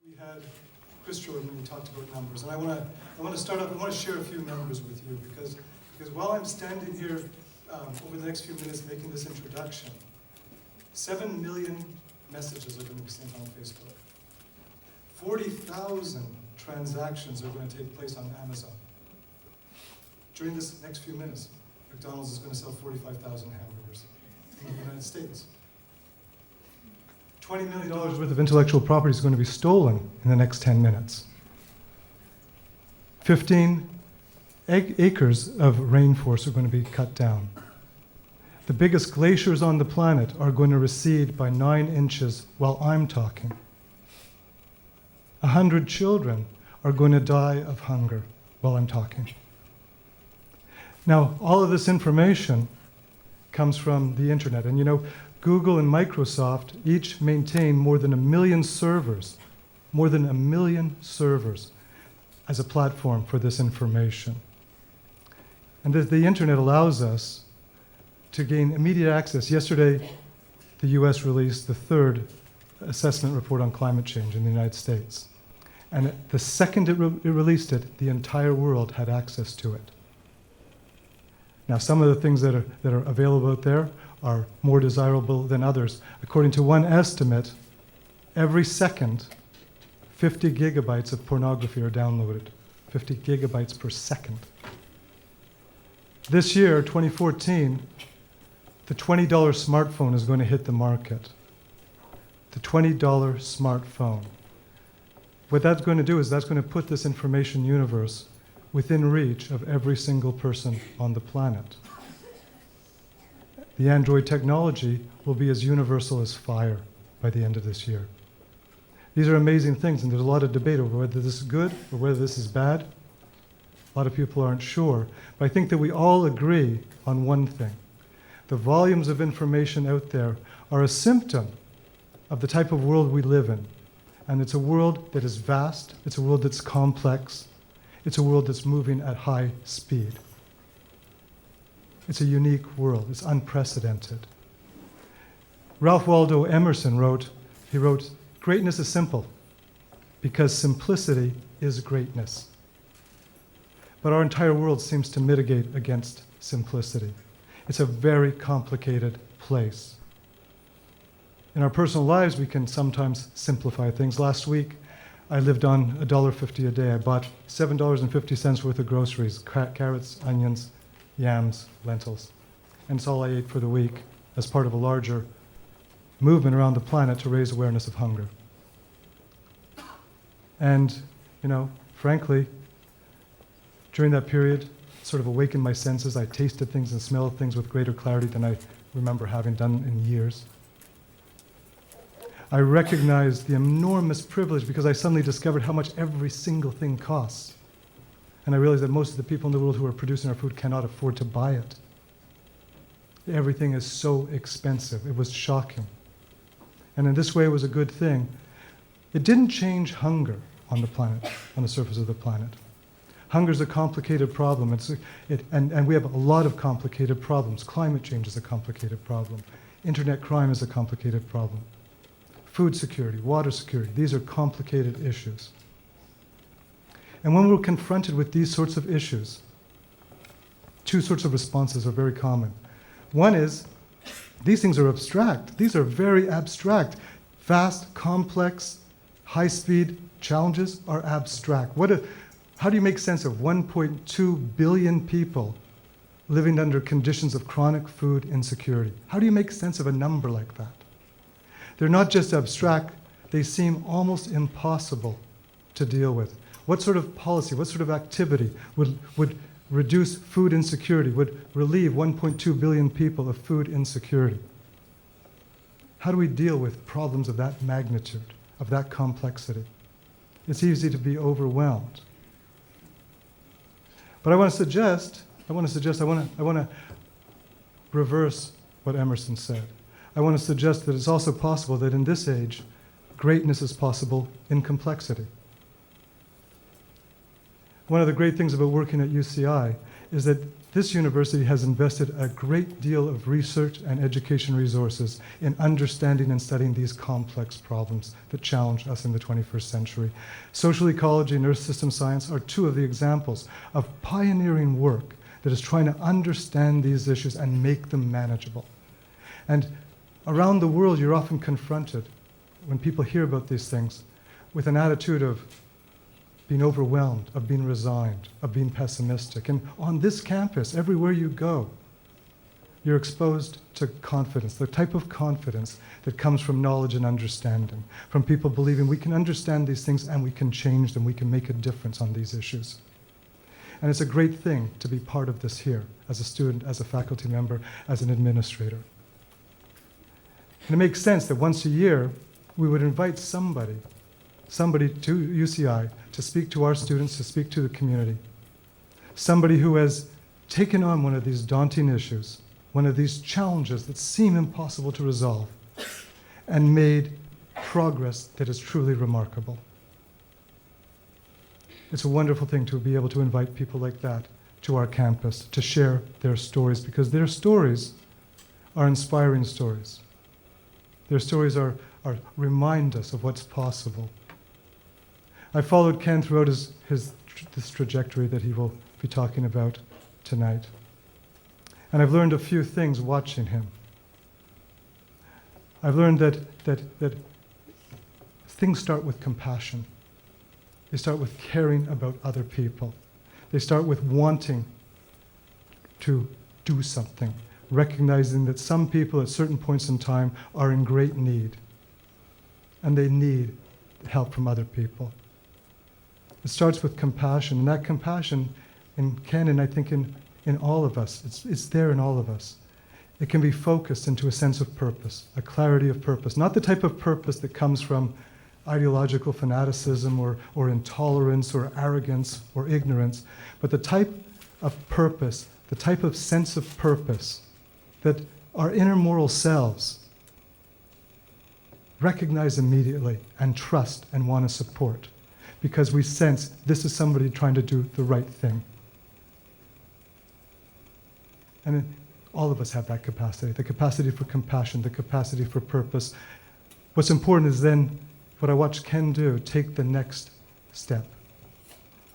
We had Chris Jordan, and he talked about numbers, and I want to start off. I want to share a few numbers with you because while I'm standing here over the next few minutes making this introduction, 7 million messages are going to be sent on Facebook. 40,000 transactions are going to take place on Amazon. During this next few minutes, McDonald's is going to sell 45,000 hamburgers in the United States. $20 million worth of intellectual property is going to be stolen in the next 10 minutes. 15 acres of rainforest are going to be cut down. The biggest glaciers on the planet are going to recede by 9 inches while I'm talking. 100 children are going to die of hunger while I'm talking. Now, all of this information comes from the internet. And you know, Google and Microsoft each maintain more than 1 million servers, more than 1 million servers as a platform for this information. And the internet allows us to gain immediate access. Yesterday, the US released the 3rd assessment report on climate change in the United States. And the second it released it, the entire world had access to it. Now, some of the things that are available out there are more desirable than others. According to one estimate, every second, 50 gigabytes of pornography are downloaded. 50 gigabytes per second. This year, 2014, the $20 smartphone is going to hit the market. The $20 smartphone. What that's going to do is that's going to put this information universe within reach of every single person on the planet. The Android technology will be as universal as fire by the end of this year. These are amazing things, and there's a lot of debate over whether this is good or whether this is bad. A lot of people aren't sure, but I think that we all agree on one thing. The volumes of information out there are a symptom of the type of world we live in. And it's a world that is vast, it's a world that's complex, it's a world that's moving at high speed. It's a unique world, it's unprecedented. Ralph Waldo Emerson wrote, "Greatness is simple, because simplicity is greatness." But our entire world seems to mitigate against simplicity. It's a very complicated place. In our personal lives, we can sometimes simplify things. Last week, I lived on $1.50 a day. I bought $7.50 worth of groceries, carrots, onions, yams, lentils. And it's all I ate for the week as part of a larger movement around the planet to raise awareness of hunger. And, you know, frankly, during that period, sort of awakened my senses. I tasted things and smelled things with greater clarity than I remember having done in years. I recognized the enormous privilege because I suddenly discovered how much every single thing costs. And I realized that most of the people in the world who are producing our food cannot afford to buy it. Everything is so expensive. It was shocking. And in this way, it was a good thing. It didn't change hunger on the planet, on the surface of the planet. Hunger is a complicated problem. And we have a lot of complicated problems. Climate change is a complicated problem. Internet crime is a complicated problem. Food security, water security, these are complicated issues. And when we're confronted with these sorts of issues, 2 sorts of responses are very common. One is, these things are abstract. These are very abstract. Vast, complex, high-speed challenges are abstract. How do you make sense of 1.2 billion people living under conditions of chronic food insecurity? How do you make sense of a number like that? They're not just abstract, they seem almost impossible to deal with. What sort of policy, what sort of activity would reduce food insecurity, would relieve 1.2 billion people of food insecurity? How do we deal with problems of that magnitude, of that complexity? It's easy to be overwhelmed. But I want to reverse what Emerson said. I want to suggest that it's also possible that in this age, greatness is possible in complexity. One of the great things about working at UCI is that this university has invested a great deal of research and education resources in understanding and studying these complex problems that challenge us in the 21st century. Social ecology and earth system science are two of the examples of pioneering work that is trying to understand these issues and make them manageable. And around the world, you're often confronted, when people hear about these things, with an attitude of being overwhelmed, of being resigned, of being pessimistic. And on this campus, everywhere you go, you're exposed to confidence, the type of confidence that comes from knowledge and understanding, from people believing we can understand these things and we can change them, we can make a difference on these issues. And it's a great thing to be part of this here, as a student, as a faculty member, as an administrator. And it makes sense that once a year, we would invite somebody to UCI to speak to our students, to speak to the community. Somebody who has taken on one of these daunting issues, one of these challenges that seem impossible to resolve, and made progress that is truly remarkable. It's a wonderful thing to be able to invite people like that to our campus to share their stories, because their stories are inspiring stories. Their stories remind us of what's possible. I followed Ken throughout this trajectory that he will be talking about tonight. And I've learned a few things watching him. I've learned that things start with compassion. They start with caring about other people. They start with wanting to do something, recognizing that some people at certain points in time are in great need, and they need help from other people. It starts with compassion, and that compassion in Ken, and I think in all of us, it's there in all of us. It can be focused into a sense of purpose, a clarity of purpose, not the type of purpose that comes from ideological fanaticism or intolerance or arrogance or ignorance, but the type of purpose, the type of sense of purpose that our inner moral selves recognize immediately and trust and want to support, because we sense this is somebody trying to do the right thing. And all of us have that capacity, the capacity for compassion, the capacity for purpose. What's important is then what I watched Ken do, take the next step.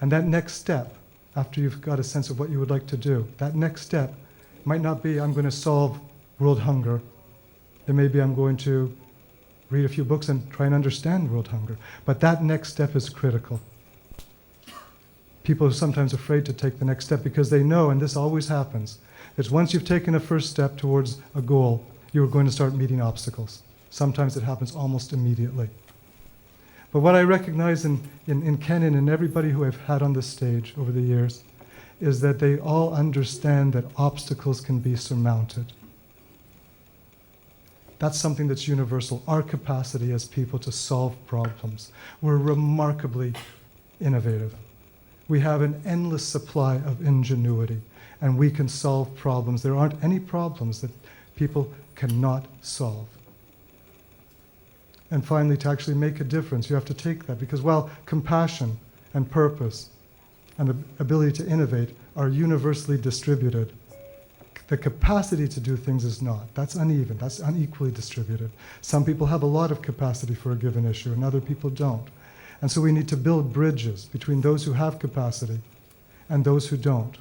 And that next step, after you've got a sense of what you would like to do, that next step might not be, I'm going to solve world hunger. It may be, I'm going to read a few books and try and understand world hunger. But that next step is critical. People are sometimes afraid to take the next step because they know, and this always happens, that once you've taken a first step towards a goal, you're going to start meeting obstacles. Sometimes it happens almost immediately. But what I recognize in Ken and in everybody who I've had on this stage over the years is that they all understand that obstacles can be surmounted. That's something that's universal, our capacity as people to solve problems. We're remarkably innovative. We have an endless supply of ingenuity, and we can solve problems. There aren't any problems that people cannot solve. And finally, to actually make a difference, you have to take that, because while compassion and purpose and the ability to innovate are universally distributed, the capacity to do things is not. That's uneven, that's unequally distributed. Some people have a lot of capacity for a given issue, and other people don't. And so we need to build bridges between those who have capacity and those who don't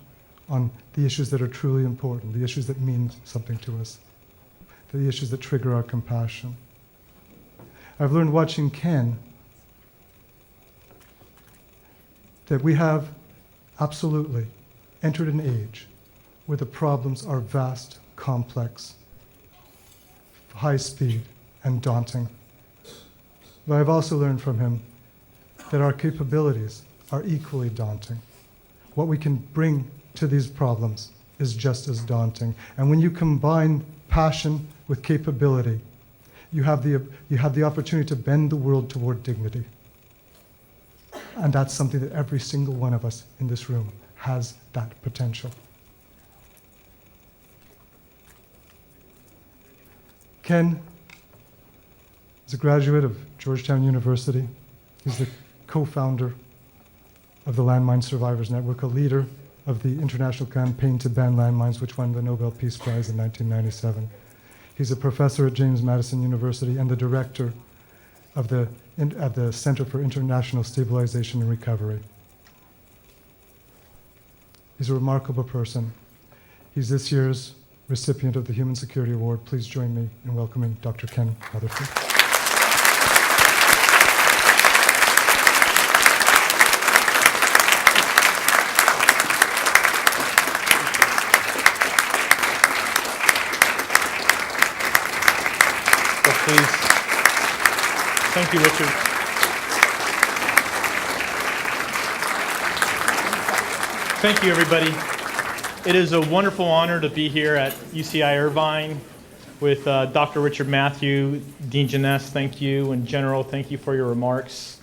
on the issues that are truly important, the issues that mean something to us, the issues that trigger our compassion. I've learned watching Ken that we have absolutely entered an age where the problems are vast, complex, high speed, and daunting. But I've also learned from him that our capabilities are equally daunting. What we can bring to these problems is just as daunting. And when you combine passion with capability, you have the opportunity to bend the world toward dignity. And that's something that every single one of us in this room has that potential. Ken is a graduate of Georgetown University. He's the co-founder of the Landmine Survivors Network, a leader of the international campaign to ban landmines, which won the Nobel Peace Prize in 1997. He's a professor at James Madison University and the director of the Center for International Stabilization and Recovery. He's a remarkable person. He's this year's recipient of the Human Security Award. Please join me in welcoming Dr. Ken Rutherford. Please. Thank you, Richard. Thank you, everybody. It is a wonderful honor to be here at UCI Irvine with Dr. Richard Matthew, Dean Janess, thank you, and General, thank you for your remarks.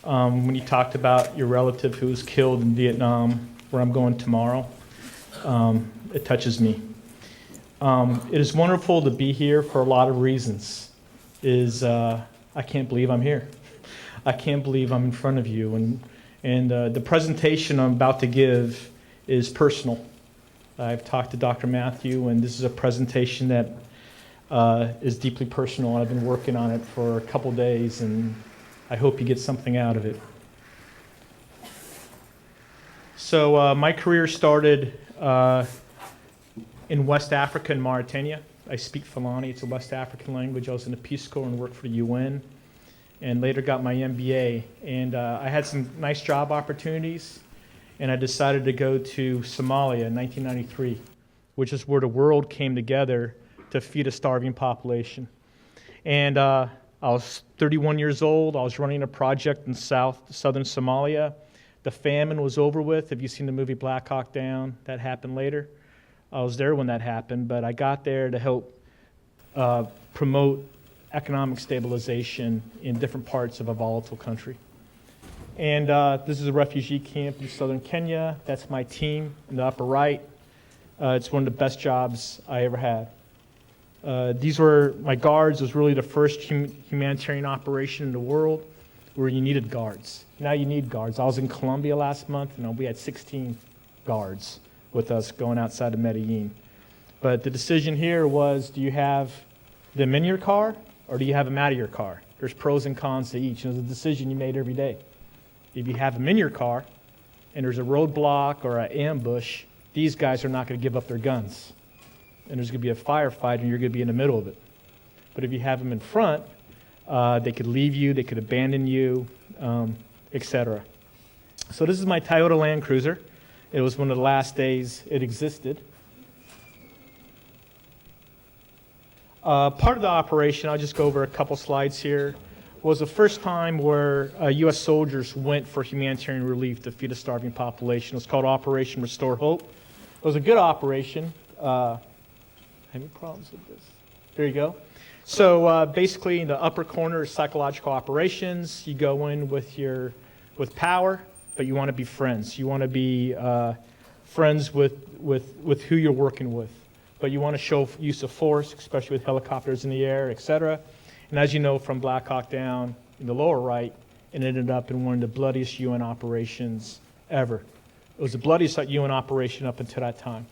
When you talked about your relative who was killed in Vietnam, where I'm going tomorrow, it touches me. It is wonderful to be here for a lot of reasons. I can't believe I'm here. I can't believe I'm in front of you. And the presentation I'm about to give is personal. I've talked to Dr. Matthew, and this is a presentation that is deeply personal. I've been working on it for a couple days, and I hope you get something out of it. So my career started in West Africa and Mauritania. I speak Fulani, it's a West African language. I was in the Peace Corps and worked for the UN, and later got my MBA. And I had some nice job opportunities, and I decided to go to Somalia in 1993, which is where the world came together to feed a starving population. And I was 31 years old. I was running a project in southern Somalia. The famine was over with. Have you seen the movie Black Hawk Down? That happened later. I was there when that happened, but I got there to help promote economic stabilization in different parts of a volatile country. And this is a refugee camp in southern Kenya. That's my team in the upper right. It's one of the best jobs I ever had. These were my guards. It was really the first humanitarian operation in the world where you needed guards. Now you need guards. I was in Colombia last month, and we had 16 guards with us going outside of Medellin. But the decision here was, do you have them in your car or do you have them out of your car? There's pros and cons to each, and it's a decision you made every day. If you have them in your car and there's a roadblock or an ambush, these guys are not going to give up their guns. And there's going to be a firefight and you're going to be in the middle of it. But if you have them in front, they could leave you, they could abandon you, etc. So this is my Toyota Land Cruiser. It was one of the last days it existed. Part of the operation, I'll just go over a couple slides here, was the first time where U.S. soldiers went for humanitarian relief to feed a starving population. It was called Operation Restore Hope. It was a good operation. Any problems with this? There you go. So basically in the upper corner is psychological operations. You go in with power, but you want to be friends. You want to be friends with who you're working with. But you want to show use of force, especially with helicopters in the air, etc. And as you know from Black Hawk Down in the lower right, it ended up in one of the bloodiest UN operations ever. It was the bloodiest UN operation up until that time.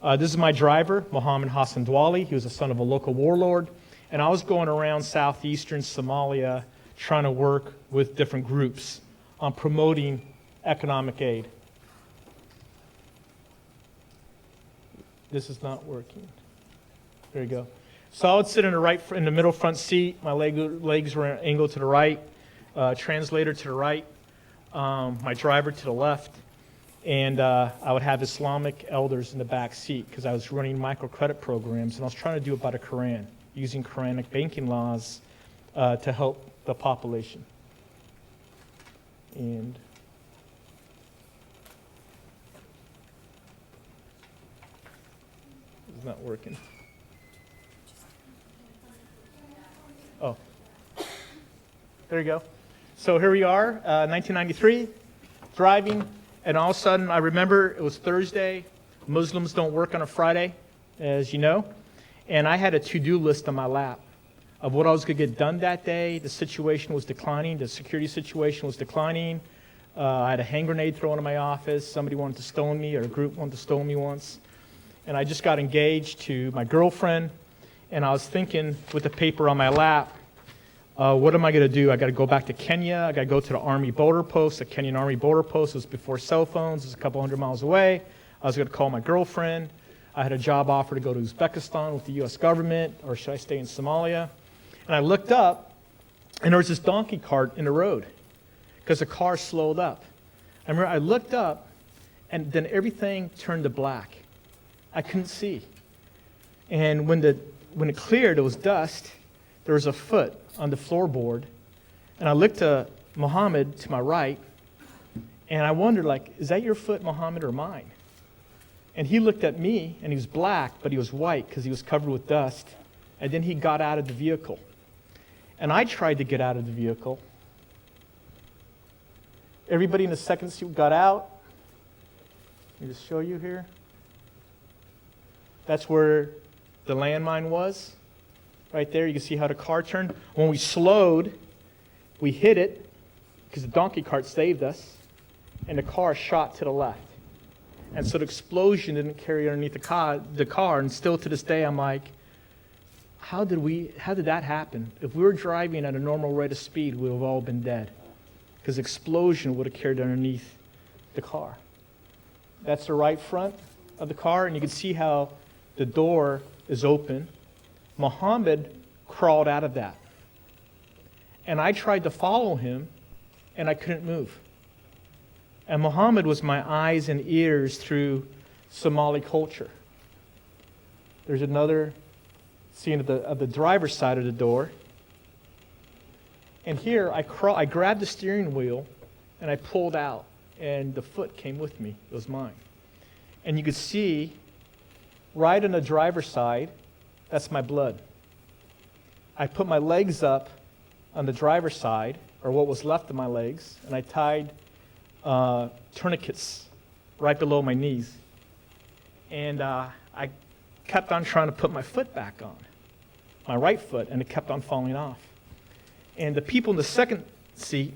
This is my driver, Mohammed Hassan Dwali. He was the son of a local warlord. And I was going around southeastern Somalia trying to work with different groups on promoting economic aid. This is not working. There you go. So I would sit in the middle front seat. My legs were angled to the right. Translator to the right. My driver to the left. And I would have Islamic elders in the back seat because I was running microcredit programs and I was trying to do it by the Quran, using Quranic banking laws to help the population. And it's not working. Oh, there you go. So here we are, 1993, driving, and all of a sudden I remember it was Thursday. Muslims don't work on a Friday, as you know, and I had a to-do list on my lap of what I was going to get done that day. The situation was declining. The security situation was declining. I had a hand grenade thrown in my office. Somebody wanted to stone me, or a group wanted to stone me once. And I just got engaged to my girlfriend, and I was thinking with the paper on my lap, what am I going to do? I got to go back to Kenya. I got to go to the Army border post. The Kenyan Army border post was before cell phones. It was a couple hundred miles away. I was going to call my girlfriend. I had a job offer to go to Uzbekistan with the U.S. government, or should I stay in Somalia? And I looked up, and there was this donkey cart in the road because the car slowed up. I remember I looked up, and then everything turned to black. I couldn't see. And when it cleared, it was dust. There was a foot on the floorboard. And I looked to Muhammad to my right, and I wondered, like, is that your foot, Muhammad, or mine? And he looked at me, and he was black, but he was white because he was covered with dust. And then he got out of the vehicle. And I tried to get out of the vehicle. Everybody in the second seat got out. Let me just show you here. That's where the landmine was. Right there, you can see how the car turned. When we slowed, we hit it because the donkey cart saved us, and the car shot to the left. And so the explosion didn't carry underneath the car, and still to this day I'm like, how did that happen? If we were driving at a normal rate of speed, we would have all been dead, because the explosion would have carried underneath the car. That's the right front of the car, and you can see how the door is open. Muhammad crawled out of that. And I tried to follow him, and I couldn't move. And Muhammad was my eyes and ears through Somali culture. There's another scene of the driver's side of the door. And here, I grabbed the steering wheel, and I pulled out, and the foot came with me. It was mine. And you could see, right on the driver's side, that's my blood. I put my legs up on the driver's side, or what was left of my legs, and I tied tourniquets right below my knees. And I kept on trying to put my foot back on, my right foot, and it kept on falling off. And the people in the second seat,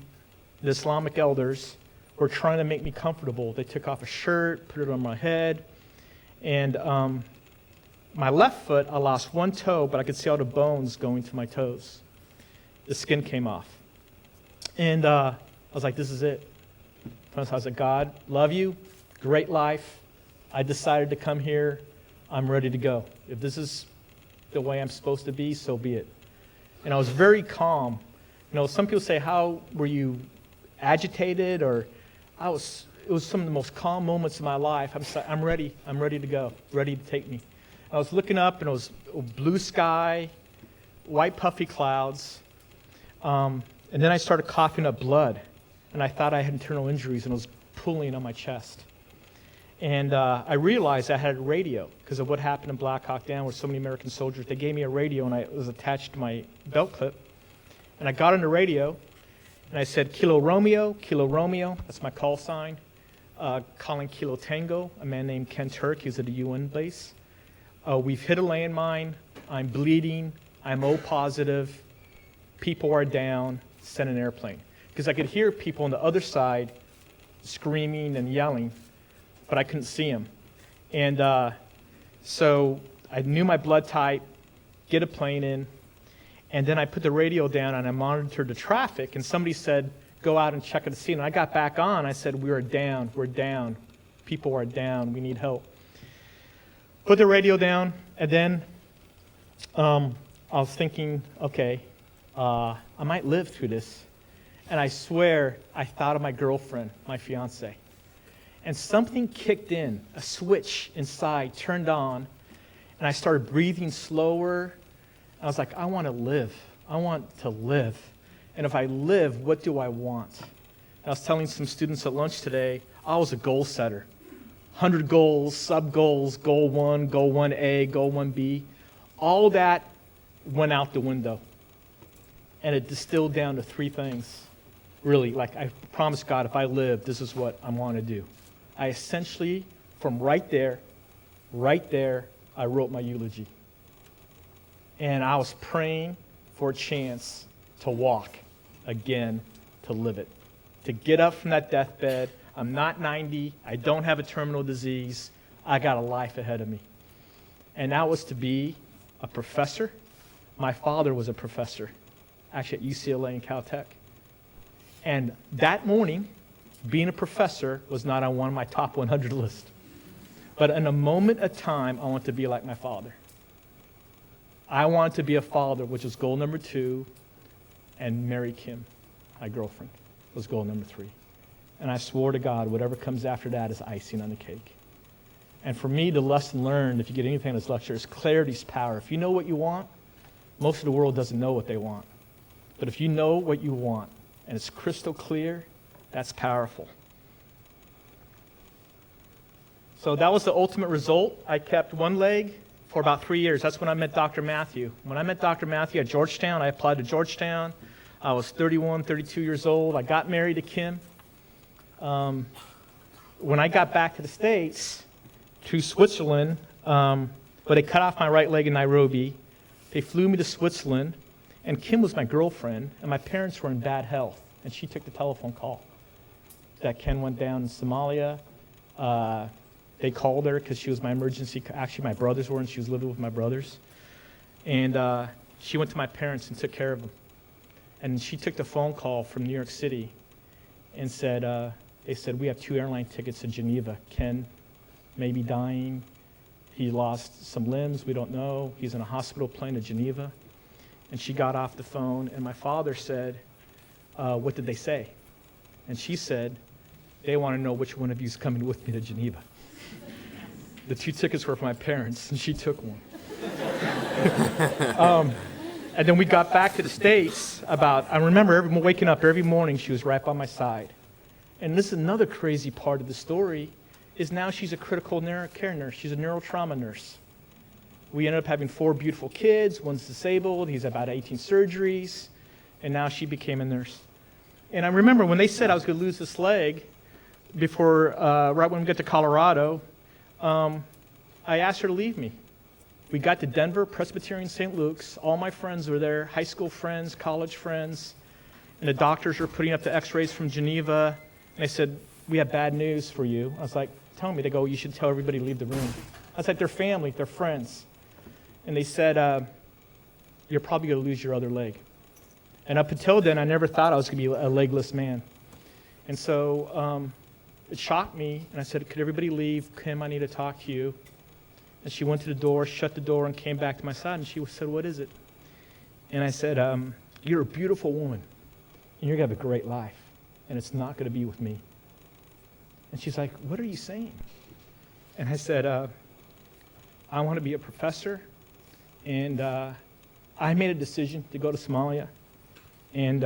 the Islamic elders, were trying to make me comfortable. They took off a shirt, put it on my head, and my left foot, I lost one toe, but I could see all the bones going to my toes. The skin came off. And I was like, this is it. I was like, God, love you, great life. I decided to come here. I'm ready to go. If this is the way I'm supposed to be, so be it. And I was very calm. You know, some people say, how were you agitated? Or it was some of the most calm moments of my life. I'm ready to go, ready to take me. I was looking up, and it was blue sky, white puffy clouds, and then I started coughing up blood, and I thought I had internal injuries, and it was pulling on my chest. And I realized I had a radio because of what happened in Black Hawk Down with so many American soldiers. They gave me a radio, and it was attached to my belt clip. And I got on the radio, and I said, Kilo Romeo, that's my call sign, calling Kilo Tango, a man named Ken Turk, he was at the UN base. We've hit a landmine, I'm bleeding, I'm O positive, people are down, send an airplane. Because I could hear people on the other side screaming and yelling, but I couldn't see them. And so I knew my blood type, get a plane in, and then I put the radio down and I monitored the traffic, and somebody said, go out and check at the scene. And I got back on, I said, we're down, people are down, we need help. Put the radio down, and then I was thinking, okay, I might live through this. And I swear, I thought of my girlfriend, my fiance. And something kicked in, a switch inside turned on, and I started breathing slower. I was like, I want to live. I want to live. And if I live, what do I want? I was telling some students at lunch today, I was a goal setter. 100 goals, sub-goals, goal 1, goal 1A, goal 1B. All that went out the window. And it distilled down to 3 things. Really, like I promised God, if I live, this is what I want to do. I essentially, from right there, I wrote my eulogy. And I was praying for a chance to walk again, to live it. to get up from that deathbed. I'm not 90. I don't have a terminal disease. I got a life ahead of me. And that was to be a professor. My father was a professor, actually at UCLA and Caltech. And that morning, being a professor was not on one of my top 100 lists. But in a moment of time, I want to be like my father. I wanted to be a father, which was goal number 2, and marry Kim, my girlfriend, was goal number 3. And I swore to God, whatever comes after that is icing on the cake. And for me, the lesson learned, if you get anything in this lecture, is clarity's power. If you know what you want, most of the world doesn't know what they want. But if you know what you want, and it's crystal clear, that's powerful. So that was the ultimate result. I kept one leg for about 3 years. That's when I met Dr. Matthew. When I met Dr. Matthew at Georgetown, I applied to Georgetown. I was 31, 32 years old. I got married to Kim. When I got back to the States, to Switzerland, but they cut off my right leg in Nairobi. They flew me to Switzerland, and Kim was my girlfriend, and my parents were in bad health, and she took the telephone call that Ken went down in Somalia. They called her because she was my emergency. Actually, my brothers were, and she was living with my brothers. And she went to my parents and took care of them. And she took the phone call from New York City and said, they said, we have 2 airline tickets to Geneva. Ken may be dying. He lost some limbs. We don't know. He's in a hospital plane to Geneva. And she got off the phone, and my father said, what did they say? And she said, they want to know which one of you is coming with me to Geneva. The 2 tickets were for my parents, and she took one. And then we got back to the States I remember waking up every morning, she was right by my side. And this is another crazy part of the story, is now she's a critical care nurse. She's a neurotrauma nurse. We ended up having 4 beautiful kids. One's disabled. He's about 18 surgeries. And now she became a nurse. And I remember when they said I was going to lose this leg, right when we got to Colorado, I asked her to leave me. We got to Denver, Presbyterian St. Luke's. All my friends were there, high school friends, college friends. And the doctors were putting up the x-rays from Geneva. And they said, we have bad news for you. I was like, tell me. They go, you should tell everybody to leave the room. I was like, they're family, they're friends. And they said, you're probably going to lose your other leg. And up until then, I never thought I was going to be a legless man. And so it shocked me, and I said, could everybody leave? Kim, I need to talk to you. And she went to the door, shut the door, and came back to my side, and she said, what is it? And I said, you're a beautiful woman, and you're going to have a great life, and it's not going to be with me. And she's like, what are you saying? And I said, I want to be a professor, and I made a decision to go to Somalia, and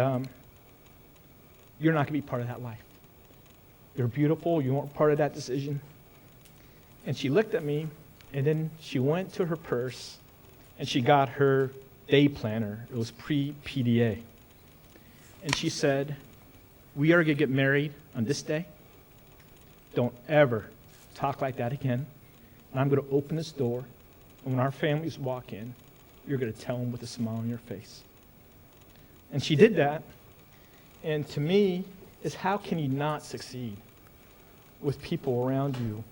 you're not going to be part of that life. You're beautiful. You weren't part of that decision. And she looked at me, and then she went to her purse, and she got her day planner. It was pre-PDA. And she said, we are going to get married on this day. Don't ever talk like that again. And I'm going to open this door, and when our families walk in, you're going to tell them with a smile on your face. And she did that. And to me, is how can you not succeed with people around you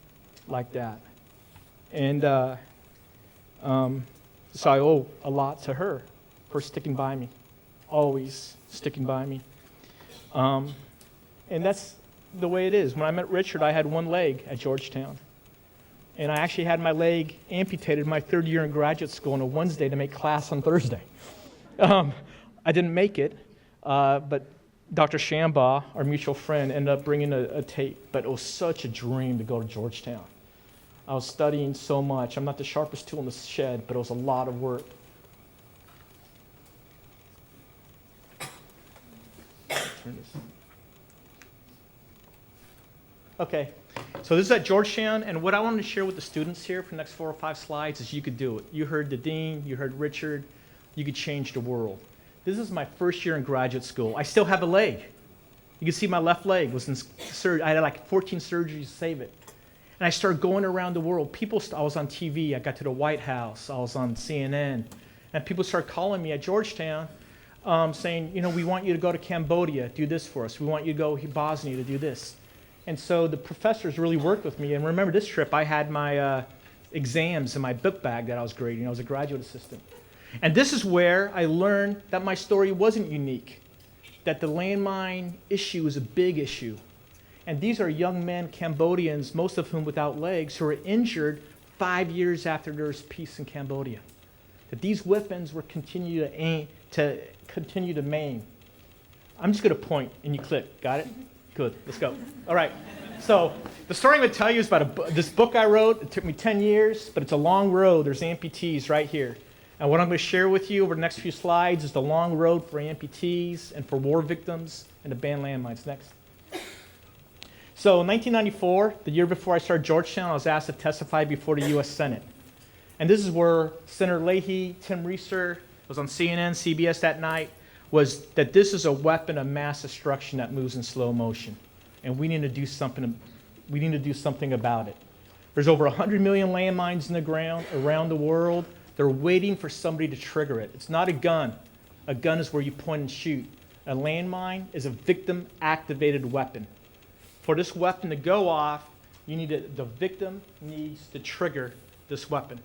like that? And so I owe a lot to her for sticking by me, always sticking by me. And that's the way it is. When I met Richard, I had one leg at Georgetown. And I actually had my leg amputated my 3rd year in graduate school on a Wednesday to make class on Thursday. I didn't make it, but Dr. Shambaugh, our mutual friend, ended up bringing a tape. But it was such a dream to go to Georgetown. I was studying so much. I'm not the sharpest tool in the shed, but it was a lot of work. Turn this. Okay, so this is at Georgetown, and what I wanted to share with the students here for the next 4 or 5 slides is you could do it. You heard the dean, you heard Richard, you could change the world. This is my 1st year in graduate school. I still have a leg. You can see my left leg was in surgery. I had like 14 surgeries to save it. And I started going around the world. I was on TV. I got to the White House. I was on CNN. And people started calling me at Georgetown. saying, we want you to go to Cambodia, do this for us. We want you to go to Bosnia to do this. And so the professors really worked with me. And remember this trip, I had my exams in my book bag that I was grading. I was a graduate assistant. And this is where I learned that my story wasn't unique, that the landmine issue is a big issue. And these are young men, Cambodians, most of whom without legs, who were injured 5 years after there was peace in Cambodia. That these weapons were continue to maim. I'm just going to point and you click. Got it? Good. Let's go. All right. So the story I'm going to tell you is about this book I wrote. It took me 10 years, but it's a long road. There's amputees right here. And what I'm going to share with you over the next few slides is the long road for amputees and for war victims and the Ban Landmines. Next. So in 1994, the year before I started Georgetown, I was asked to testify before the U.S. Senate. And this is where Senator Leahy, Tim Reeser, was on CNN, CBS that night, was that this is a weapon of mass destruction that moves in slow motion. And we need to do something about it. There's over 100 million landmines in the ground around the world. They're waiting for somebody to trigger it. It's not a gun. A gun is where you point and shoot. A landmine is a victim-activated weapon. For this weapon to go off, the victim needs to trigger this weapon.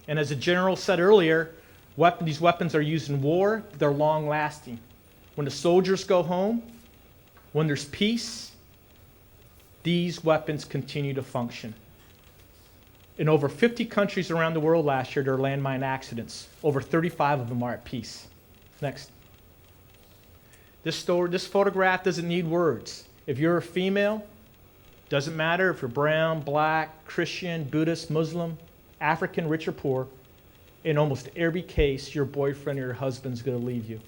And as the general said earlier, these weapons are used in war. They're long-lasting. When the soldiers go home, when there's peace, these weapons continue to function. In over 50 countries around the world last year, there are landmine accidents. Over 35 of them are at peace. Next. This photograph doesn't need words. If you're a female, doesn't matter if you're brown, black, Christian, Buddhist, Muslim, African, rich or poor, in almost every case, your boyfriend or your husband's going to leave you.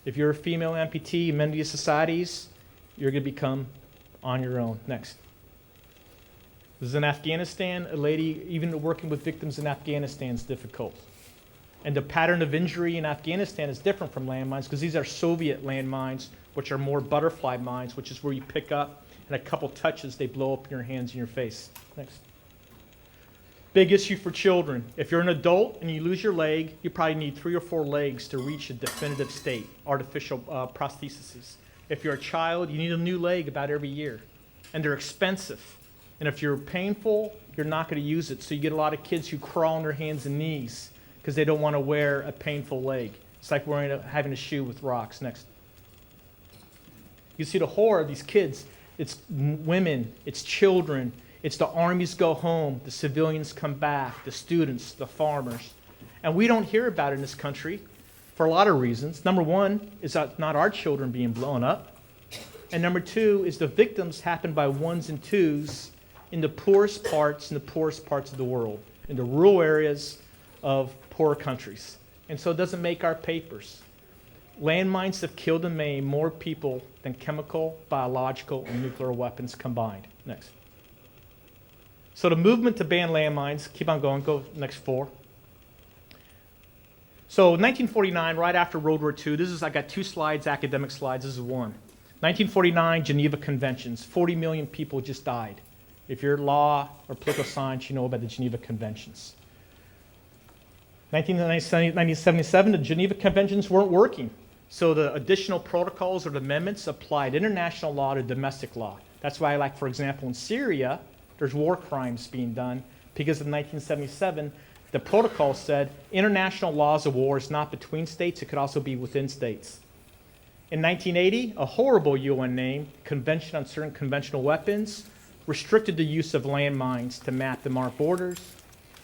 If you're a female amputee in many of these societies, you're going to become on your own. Next. This is in Afghanistan. A lady, even working with victims in Afghanistan is difficult. And the pattern of injury in Afghanistan is different from landmines because these are Soviet landmines, which are more butterfly mines, which is where you pick up and a couple touches, they blow up in your hands and your face. Next. Big issue for children. If you're an adult and you lose your leg, you probably need 3 or 4 legs to reach a definitive state, artificial prostheses. If you're a child, you need a new leg about every year. And they're expensive. And if you're painful, you're not going to use it. So you get a lot of kids who crawl on their hands and knees because they don't want to wear a painful leg. It's like having a shoe with rocks. Next. You see the horror of these kids. It's women, it's children, it's the armies go home, the civilians come back, the students, the farmers. And we don't hear about it in this country for a lot of reasons. Number one is that not our children being blown up. And number two is the victims happen by ones and twos in the poorest parts of the world, in the rural areas of poor countries. And so it doesn't make our papers. Landmines have killed and maimed more people than chemical, biological, and nuclear weapons combined. Next. So the movement to ban landmines, keep on going, go next 4. So 1949, right after World War II, I got 2 slides, academic slides, this is one. 1949, Geneva Conventions, 40 million people just died. If you're law or political science, you know about the Geneva Conventions. 1977, the Geneva Conventions weren't working. So the additional protocols or the amendments applied international law to domestic law. That's why, like, for example, in Syria, there's war crimes being done because in 1977, the protocol said international laws of war is not between states, it could also be within states. In 1980, a horrible UN name, Convention on Certain Conventional Weapons, restricted the use of landmines to map the marked borders.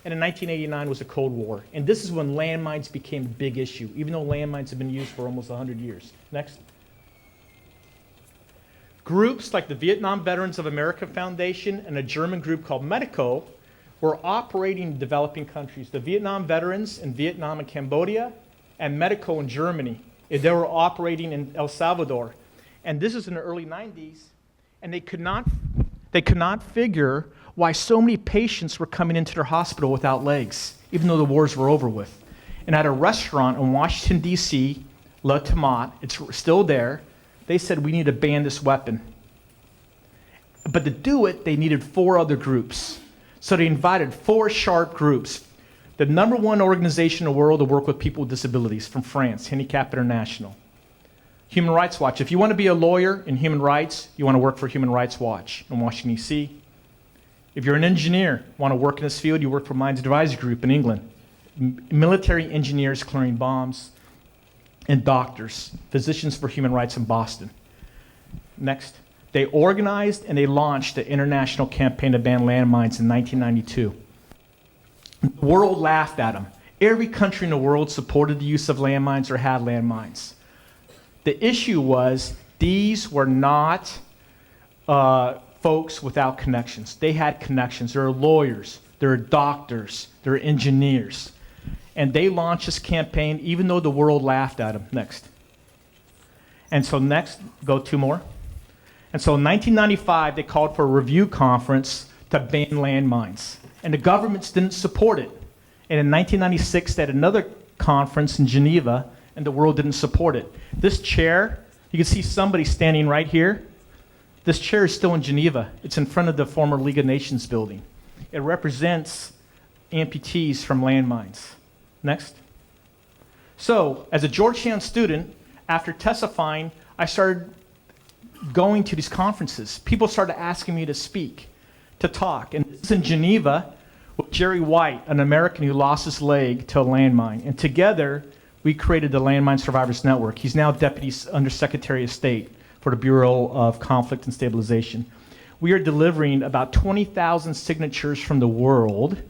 And in 1989 was the Cold War. And this is when landmines became a big issue, even though landmines have been used for almost 100 years. Next. Groups like the Vietnam Veterans of America Foundation and a German group called Medico were operating in developing countries. The Vietnam veterans in Vietnam and Cambodia, and Medico in Germany. They were operating in El Salvador. And this is in the early 90s. And they could not figure why so many patients were coming into their hospital without legs, even though the wars were over with. And at a restaurant in Washington, D.C., La Tomate, it's still there, they said, we need to ban this weapon. But to do it, they needed 4 other groups. So they invited 4 sharp groups, The #1 organization in the world to work with people with disabilities from France, Handicap International. Human Rights Watch. If you want to be a lawyer in human rights, you want to work for Human Rights Watch in Washington, D.C. If you're an engineer, want to work in this field, you work for Mines Advisory Group in England. Military engineers clearing bombs, and doctors, Physicians for Human Rights in Boston. Next. They organized and they launched the international campaign to ban landmines in 1992. The world laughed at them. Every country in the world supported the use of landmines or had landmines. The issue was these were not folks without connections. They had connections. There are lawyers, there are doctors, there are engineers. And they launched this campaign even though the world laughed at them. Next. And so next, go 2 more. And so in 1995, they called for a review conference to ban landmines. And the governments didn't support it. And in 1996, they had another conference in Geneva, and the world didn't support it. This chair, you can see somebody standing right here. This chair is still in Geneva. It's in front of the former League of Nations building. It represents amputees from landmines. Next. So, as a Georgetown student, after testifying, I started going to these conferences. People started asking me to speak, to talk. And this is in Geneva with Jerry White, an American who lost his leg to a landmine. And together, we created the Landmine Survivors Network. He's now Deputy Undersecretary of State for the Bureau of Conflict and Stabilization. We are delivering about 20,000 signatures from the world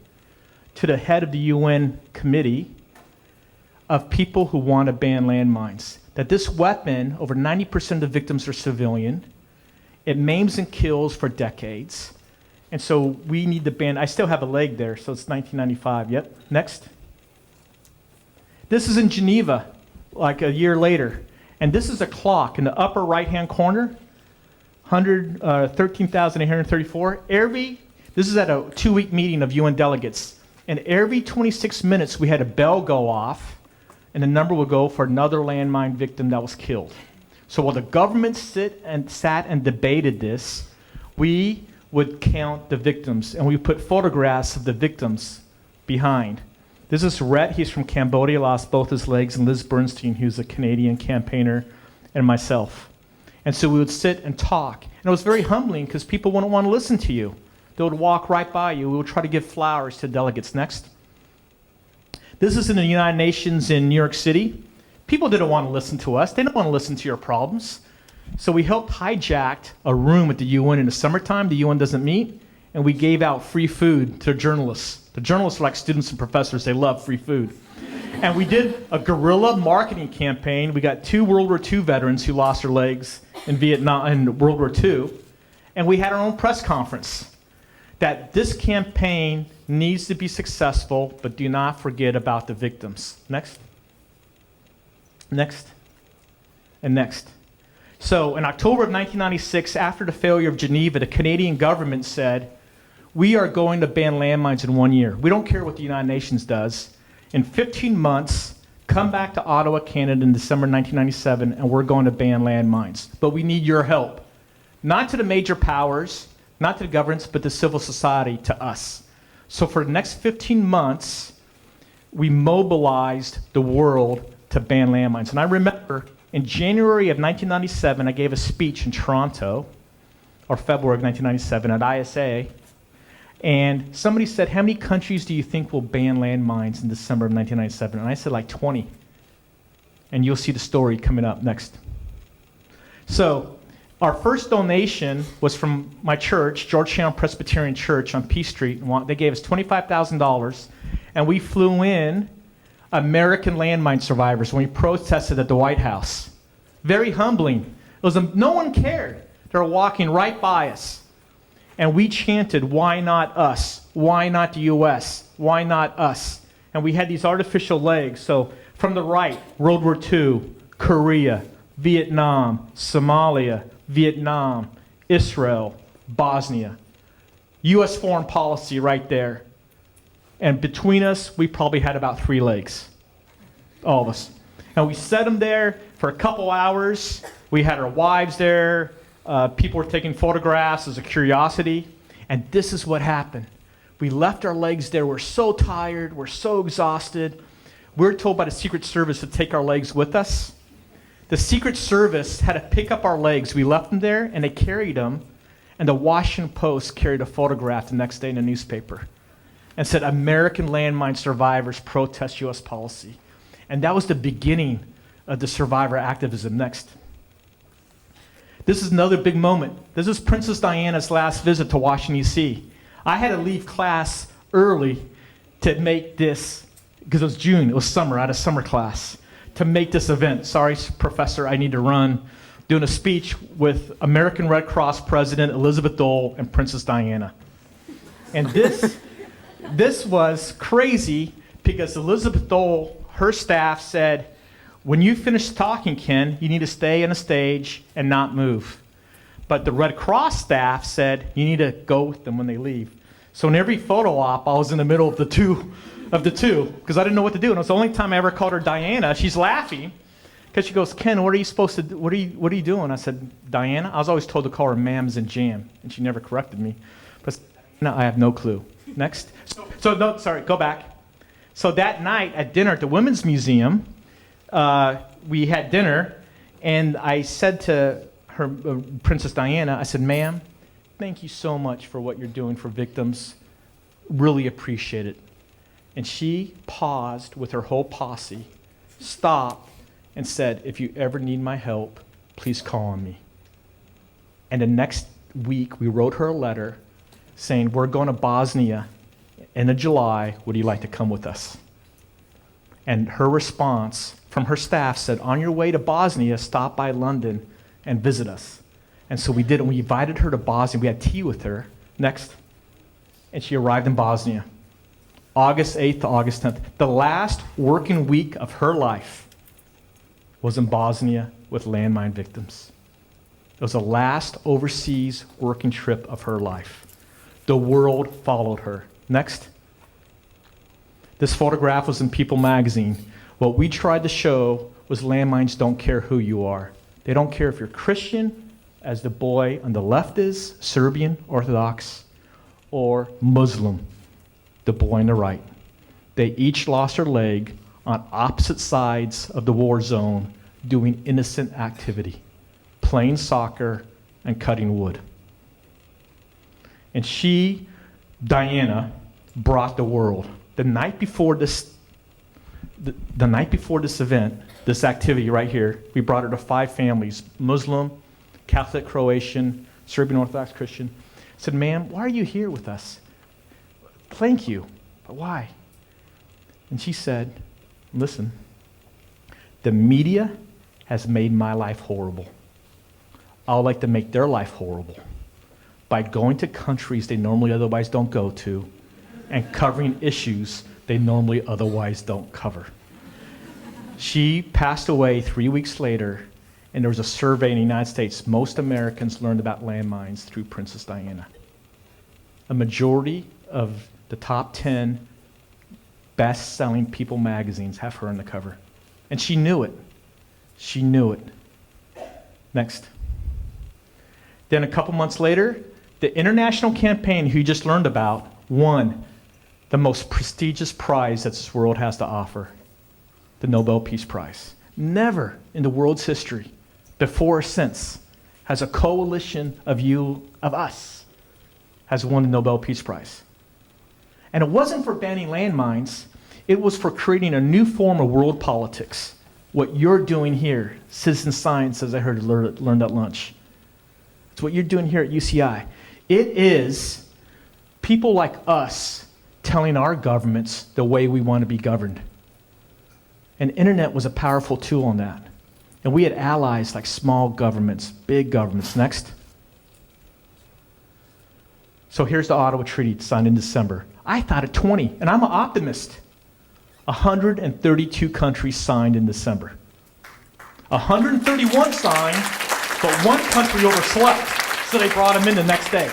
to the head of the UN committee of people who want to ban landmines. That this weapon, over 90% of the victims are civilian. It maims and kills for decades. And so we need to ban. I still have a leg there, so it's 1995. Yep. Next. This is in Geneva, like a year later. And this is a clock in the upper right-hand corner, 13,834. This is at a 2-week meeting of UN delegates. And every 26 minutes, we had a bell go off, and the number would go for another landmine victim that was killed. So while the government sat and debated this, we would count the victims, and we put photographs of the victims behind. This is Rhett, he's from Cambodia, lost both his legs, and Liz Bernstein, who's a Canadian campaigner, and myself. And so we would sit and talk. And it was very humbling because people wouldn't want to listen to you. They would walk right by you. We would try to give flowers to delegates. Next. This is in the United Nations in New York City. People didn't want to listen to us. They didn't want to listen to your problems. So we helped hijack a room at the UN in the summertime. The UN doesn't meet. And we gave out free food to journalists. The journalists are like students and professors. They love free food. And we did a guerrilla marketing campaign. We got 2 World War II veterans who lost their legs in Vietnam in World War II. And we had our own press conference. That this campaign needs to be successful, but do not forget about the victims. Next. Next. And next. So in October of 1996, after the failure of Geneva, the Canadian government said, we are going to ban landmines in 1 year. We don't care what the United Nations does. In 15 months, come back to Ottawa, Canada in December 1997, and we're going to ban landmines. But we need your help. Not to the major powers, not to the governments, but to civil society, to us. So for the next 15 months, we mobilized the world to ban landmines. And I remember in January of 1997, I gave a speech in Toronto, or February of 1997 at ISA, and somebody said, how many countries do you think will ban landmines in December of 1997? And I said like 20. And you'll see the story coming up next. So our first donation was from my church, Georgetown Presbyterian Church on Peace Street. They gave us $25,000, and we flew in American landmine survivors when we protested at the White House. Very humbling. It was no one cared. They were walking right by us. And we chanted, why not us? Why not the US? Why not us? And we had these artificial legs. So from the right, World War II, Korea, Vietnam, Somalia, Vietnam, Israel, Bosnia. US foreign policy right there. And between us, we probably had about 3 legs. All of us. And we set them there for a couple hours. We had our wives there. People were taking photographs as a curiosity. And this is what happened. We left our legs there. We're so tired. We're so exhausted. We're told by the Secret Service to take our legs with us. The Secret Service had to pick up our legs. We left them there, and they carried them. And the Washington Post carried a photograph the next day in the newspaper and said, American Landmine Survivors protest U.S. policy. And that was the beginning of the survivor activism. Next. This is another big moment. This is Princess Diana's last visit to Washington, D.C. I had to leave class early to make this, because it was June, it was summer, I had a summer class, to make this event. Sorry, professor, I need to run. Doing a speech with American Red Cross President Elizabeth Dole and Princess Diana. And this was crazy because Elizabeth Dole, her staff said, when you finish talking, Ken, you need to stay on the stage and not move. But the Red Cross staff said, you need to go with them when they leave. So in every photo op, I was in the middle of the two, because I didn't know what to do. And it was the only time I ever called her Diana. She's laughing, because she goes, Ken, what are you supposed to do? What are you doing? I said, Diana? I was always told to call her Mams and Jam, and she never corrected me. But no, I have no clue. Next. Go back. So that night at dinner at the Women's Museum, we had dinner, and I said to her, Princess Diana, I said, ma'am, thank you so much for what you're doing for victims. Really appreciate it. And she paused with her whole posse, stopped, and said, if you ever need my help, please call on me. And the next week, we wrote her a letter saying, we're going to Bosnia end of July. Would you like to come with us? And her response from her staff said, on your way to Bosnia, stop by London and visit us. And so we did, and we invited her to Bosnia. We had tea with her. Next. And she arrived in Bosnia, August 8th to August 10th. The last working week of her life was in Bosnia with landmine victims. It was the last overseas working trip of her life. The world followed her. Next. This photograph was in People magazine. What we tried to show was landmines don't care who you are. They don't care if you're Christian, as the boy on the left is, Serbian, Orthodox, or Muslim, the boy on the right. They each lost their leg on opposite sides of the war zone doing innocent activity, playing soccer and cutting wood. And she, Diana, brought the world. The night before this event, this activity right here, we brought her to 5 families, Muslim, Catholic, Croatian, Serbian Orthodox Christian. I said, ma'am, why are you here with us? Thank you, but why? And she said, listen, the media has made my life horrible. I would like to make their life horrible by going to countries they normally otherwise don't go to and covering issues they normally otherwise don't cover. She passed away 3 weeks later, and there was a survey in the United States. Most Americans learned about landmines through Princess Diana. A majority of the top 10 best-selling People magazines have her on the cover. And she knew it. She knew it. Next. Then a couple months later, the international campaign who you just learned about won the most prestigious prize that this world has to offer, the Nobel Peace Prize. Never in the world's history, before or since, has a coalition of us, has won the Nobel Peace Prize. And it wasn't for banning landmines, it was for creating a new form of world politics. What you're doing here, citizen science, as I heard learned at lunch. It's what you're doing here at UCI. It is people like us telling our governments the way we want to be governed. And internet was a powerful tool on that. And we had allies like small governments, big governments. Next. So here's the Ottawa Treaty signed in December. I thought at 20, and I'm an optimist. 132 countries signed in December. 131 signed, but one country overslept, so they brought them in the next day.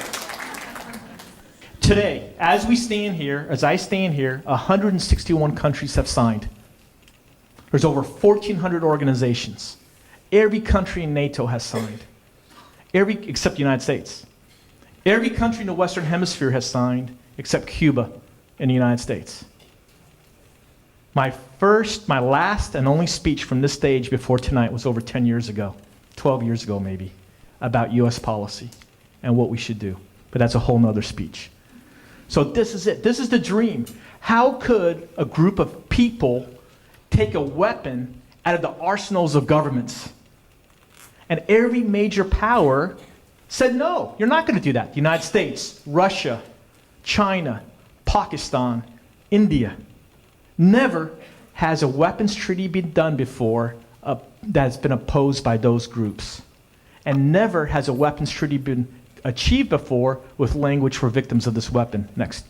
Today, as I stand here, 161 countries have signed. There's over 1,400 organizations. Every country in NATO has signed, except the United States. Every country in the Western Hemisphere has signed. except Cuba and the United States. My last and only speech from this stage before tonight was over 10 years ago, 12 years ago maybe, about US policy and what we should do. But that's a whole nother speech. So this is it. This is the dream. How could a group of people take a weapon out of the arsenals of governments? And every major power said, no, you're not going to do that. The United States, Russia, China, Pakistan, India. Never has a weapons treaty been done before that's been opposed by those groups. And never has a weapons treaty been achieved before with language for victims of this weapon. Next.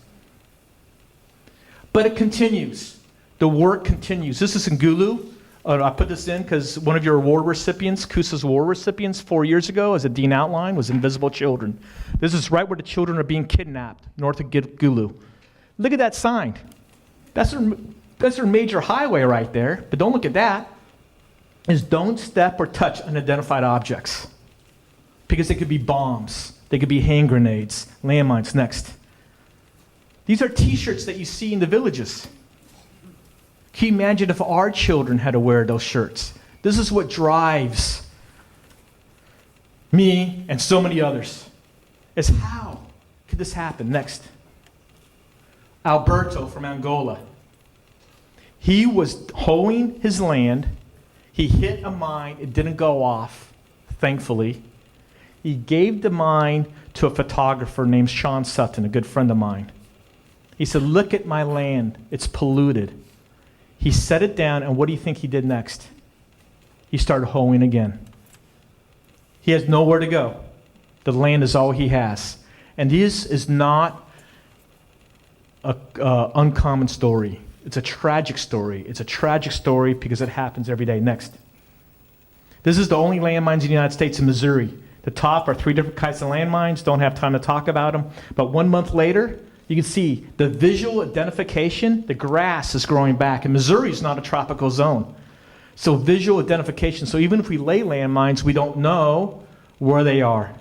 But it continues. The work continues. This is in Gulu. I put this in because one of your award recipients, CUSA's award recipients 4 years ago, as a dean outline, was Invisible Children. This is right where the children are being kidnapped, north of Gulu. Look at that sign. That's their major highway right there, but don't look at that. Is don't step or touch unidentified objects. Because they could be bombs, they could be hand grenades, landmines. Next. These are t-shirts that you see in the villages. Can you imagine if our children had to wear those shirts? This is what drives me and so many others. Is how could this happen? Next. Alberto from Angola. He was hoeing his land. He hit a mine. It didn't go off, thankfully. He gave the mine to a photographer named Sean Sutton, a good friend of mine. He said, look at my land. It's polluted. He set it down, and what do you think he did next? He started hoeing again. He has nowhere to go. The land is all he has. And this is not an uncommon story. It's a tragic story. It's a tragic story because it happens every day. Next. This is the only landmines in the United States in Missouri. The top are 3 different kinds of landmines. Don't have time to talk about them. But 1 month later, you can see the visual identification. The grass is growing back. And Missouri is not a tropical zone. So visual identification. So even if we lay landmines, we don't know where they are.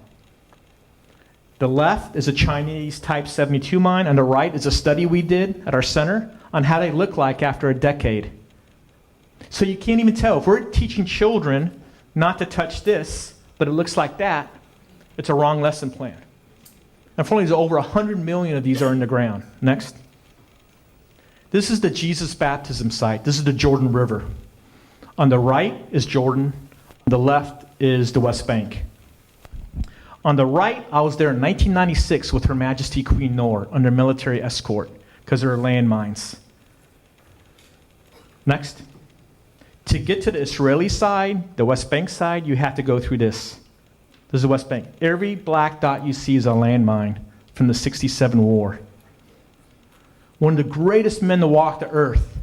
The left is a Chinese Type 72 mine. On the right is a study we did at our center on how they look like after a decade. So you can't even tell. If we're teaching children not to touch this, but it looks like that, it's a wrong lesson plan. Unfortunately, there's over 100 million of these are in the ground. Next. This is the Jesus baptism site. This is the Jordan River. On the right is Jordan. On the left is the West Bank. On the right, I was there in 1996 with Her Majesty Queen Noor under military escort because there are landmines. Next. To get to the Israeli side, the West Bank side, you have to go through this. This is the West Bank. Every black dot you see is a landmine from the '67 war. One of the greatest men to walk the earth,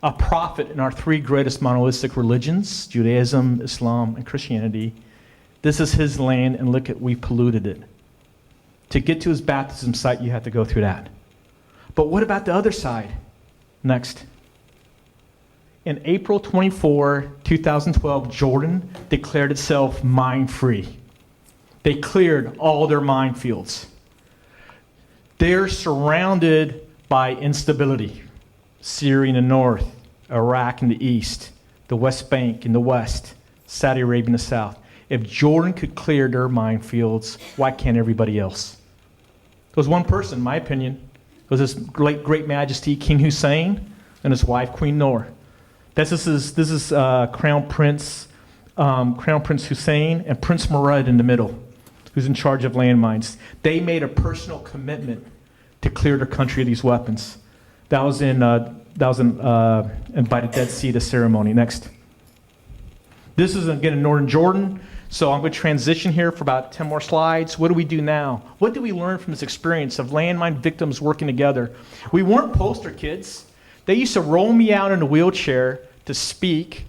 a prophet in our 3 greatest monotheistic religions, Judaism, Islam, and Christianity. This is his land, and look at, we polluted it. To get to his baptism site, you have to go through that. But what about the other side? Next. In April 24, 2012, Jordan declared itself mine-free. They cleared all their minefields. They're surrounded by instability. Syria in the north, Iraq in the east, the West Bank in the west, Saudi Arabia in the south. If Jordan could clear their minefields, why can't everybody else? There was one person, in my opinion. It was this great majesty, King Hussein, and his wife, Queen Noor. This is Crown Prince Hussein and Prince Murad in the middle, who's in charge of landmines. They made a personal commitment to clear their country of these weapons. That was in by the Dead Sea, the ceremony. Next. This is again in northern Jordan. So I'm going to transition here for about 10 more slides. What do we do now? What do we learn from this experience of landmine victims working together? We weren't poster kids. They used to roll me out in a wheelchair to speak,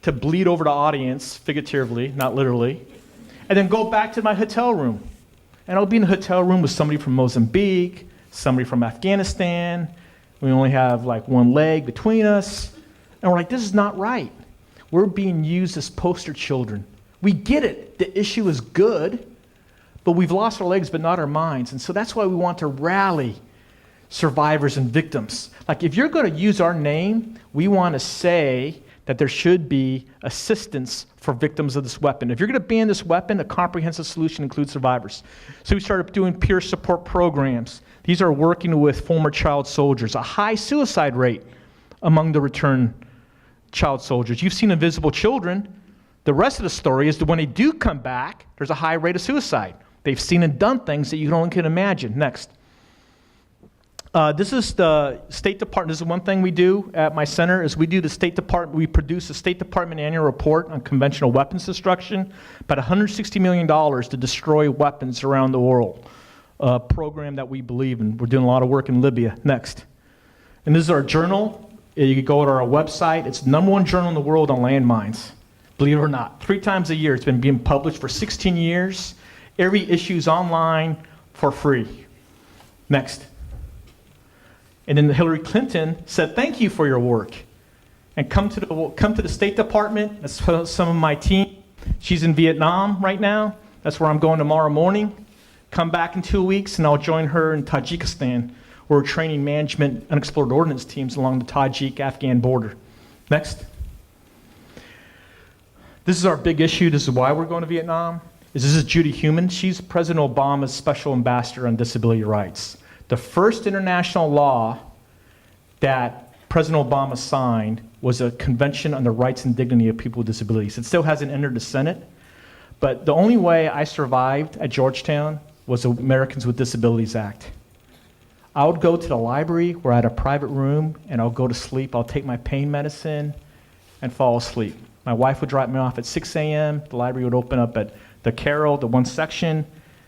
to bleed over the audience, figuratively, not literally, and then go back to my hotel room. And I'll be in a hotel room with somebody from Mozambique, somebody from Afghanistan. We only have like one leg between us. And we're like, this is not right. We're being used as poster children. We get it. The issue is good, but we've lost our legs but not our minds. And so that's why we want to rally survivors and victims. Like if you're going to use our name, we want to say that there should be assistance for victims of this weapon. If you're going to ban this weapon, a comprehensive solution includes survivors. So we started doing peer support programs. These are working with former child soldiers, a high suicide rate among the returned child soldiers. You've seen Invisible Children. The rest of the story is that when they do come back, there's a high rate of suicide. They've seen and done things that you only can imagine. Next. This is the State Department. This is one thing we do at my center is we do the State Department. We produce a State Department annual report on conventional weapons destruction, about $160 million to destroy weapons around the world. A program that we believe in. We're doing a lot of work in Libya. Next. And this is our journal. You can go to our website. It's the #1 journal in the world on landmines. Believe it or not. 3 times a year. It's been being published for 16 years. Every issue is online for free. Next. And then Hillary Clinton said, thank you for your work. And come to the State Department. That's some of my team. She's in Vietnam right now. That's where I'm going tomorrow morning. Come back in 2 weeks, and I'll join her in Tajikistan, where we're training management unexplored ordnance teams along the Tajik-Afghan border. Next. This is our big issue. This is why we're going to Vietnam. This is Judy Heumann. She's President Obama's Special Ambassador on Disability Rights. The first international law that President Obama signed was a Convention on the Rights and Dignity of People with Disabilities. It still hasn't entered the Senate, but the only way I survived at Georgetown was the Americans with Disabilities Act. I would go to the library where I had a private room, and I'll go to sleep. I'll take my pain medicine and fall asleep. My wife would drop me off at 6 a.m. The library would open up at the Carroll, the one section.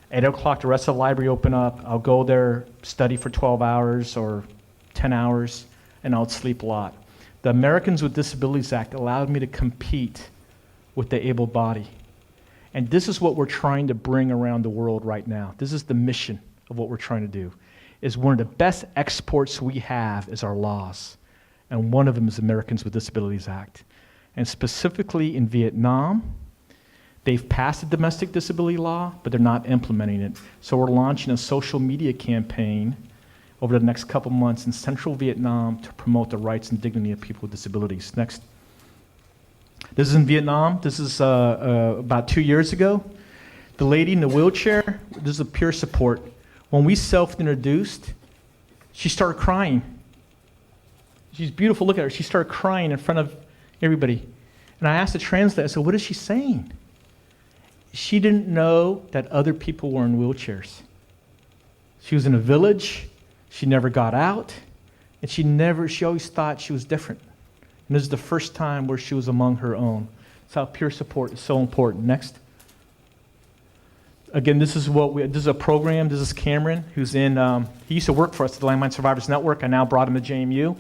8 o'clock, the rest of the library open up. I'll go there, study for 12 hours or 10 hours, and I'll sleep a lot. The Americans with Disabilities Act allowed me to compete with the able body. And this is what we're trying to bring around the world right now. This is the mission of what we're trying to do. Is one of the best exports we have is our laws. And one of them is the Americans with Disabilities Act. And specifically in Vietnam, they've passed a domestic disability law, but they're not implementing it. So we're launching a social media campaign over the next couple months in central Vietnam to promote the rights and dignity of people with disabilities. Next. This is in Vietnam. This is about 2 years ago. The lady in the wheelchair, this is a peer support. When we self-introduced, she started crying. She's beautiful, look at her. She started crying in front of everybody. And I asked the translator, I said, what is she saying? She didn't know that other people were in wheelchairs. She was in a village, she never got out, and she always thought she was different. And this is the first time where she was among her own. That's how peer support is so important. Next. Again, this is a program. This is Cameron, who's in, he used to work for us at the Landmine Survivors Network. I now brought him to JMU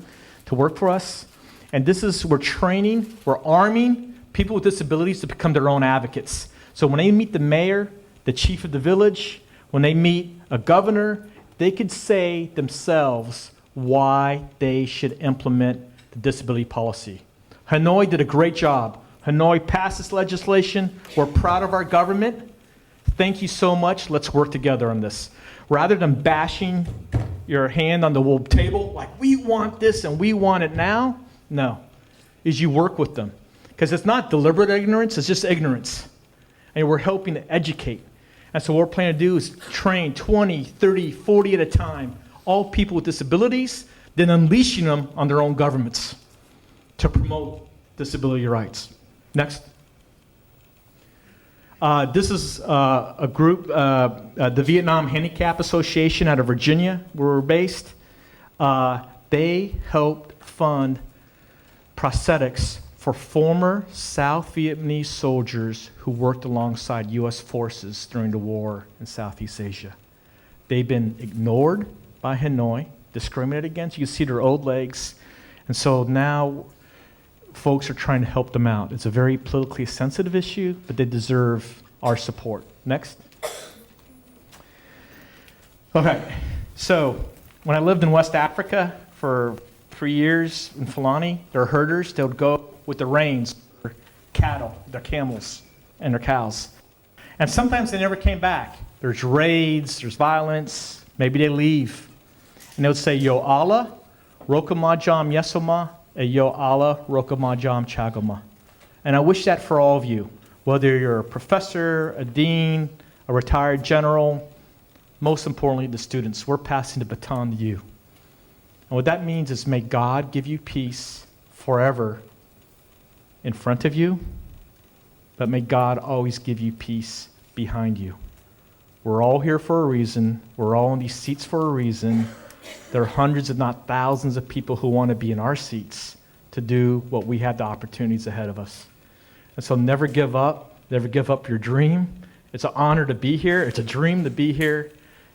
to work for us. And we're training, we're arming people with disabilities to become their own advocates. So when they meet the mayor, the chief of the village, when they meet a governor, they could say themselves why they should implement the disability policy. Hanoi did a great job. Hanoi passed this legislation. We're proud of our government. Thank you so much. Let's work together on this. Rather than bashing your hand on the table, like we want this and we want it now, no, is you work with them. Because it's not deliberate ignorance, it's just ignorance. And we're helping to educate. And so what we're planning to do is train 20, 30, 40 at a time, all people with disabilities, then unleashing them on their own governments to promote disability rights. Next. This is a group, the Vietnam Handicap Association out of Virginia, where we're based. They helped fund prosthetics for former South Vietnamese soldiers who worked alongside U.S. forces during the war in Southeast Asia. They've been ignored by Hanoi, discriminated against. You can see their old legs. And so now folks are trying to help them out. It's a very politically sensitive issue, but they deserve our support. Next. Okay, so when I lived in West Africa for 3 years in Fulani, there were herders. They would go with the reins for cattle, their camels, and their cows. And sometimes they never came back. There's raids, there's violence, maybe they leave. And they would say, Yo Allah, Rokamajam Yesoma, and Yo Allah, Rokamajam Chagama. And I wish that for all of you, whether you're a professor, a dean, a retired general, most importantly, the students. We're passing the baton to you. And what that means is may God give you peace forever in front of you, but may God always give you peace behind you. We're all here for a reason. We're all in these seats for a reason. There are hundreds, if not thousands, of people who want to be in our seats to do what we have the opportunities ahead of us. And so never give up. Never give up your dream. It's an honor to be here. It's a dream to be here.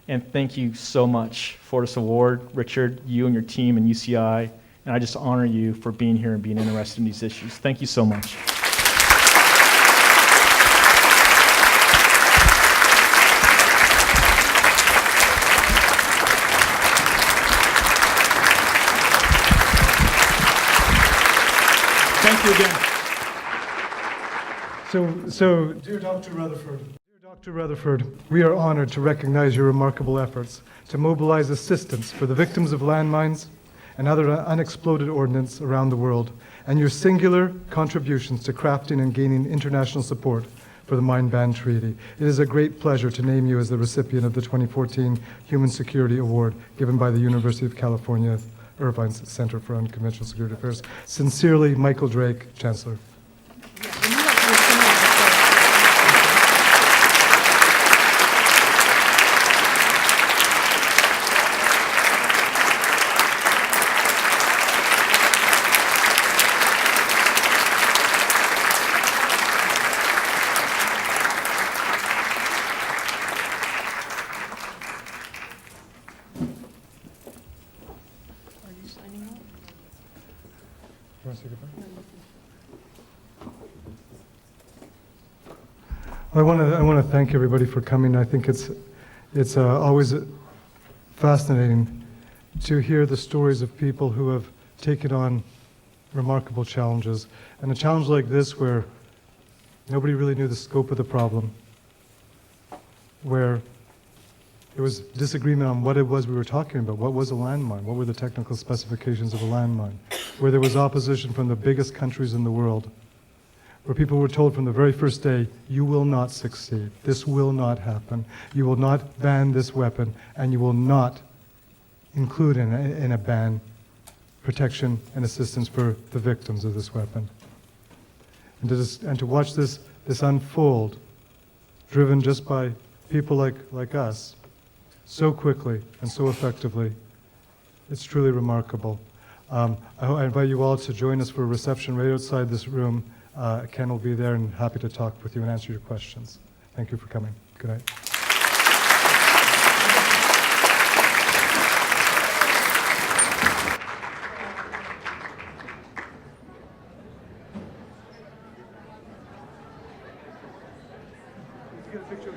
And thank you so much for this award, Richard, you and your team and UCI. And I just honor you for being here and being interested in these issues. Thank you so much. Thank you again. So, dear Dr. Rutherford, we are honored to recognize your remarkable efforts to mobilize assistance for the victims of landmines and other unexploded ordnance around the world, and your singular contributions to crafting and gaining international support for the Mine Ban Treaty. It is a great pleasure to name you as the recipient of the 2014 Human Security Award given by the University of California, Irvine's Center for Unconventional Security Affairs. Sincerely, Michael Drake, Chancellor. I want to thank everybody for coming. I think it's always fascinating to hear the stories of people who have taken on remarkable challenges. And a challenge like this, where nobody really knew the scope of the problem, where there was disagreement on what it was we were talking about. What was a landmine? What were the technical specifications of a landmine? Where there was opposition from the biggest countries in the world, where people were told from the very first day, you will not succeed. This will not happen. You will not ban this weapon, and you will not include in a ban protection and assistance for the victims of this weapon. And to watch this unfold, driven just by people like us, so quickly and so effectively, it's truly remarkable. I invite you all to join us for a reception right outside this room. Ken will be there and happy to talk with you and answer your questions. Thank you for coming. Good night. Let's get a picture of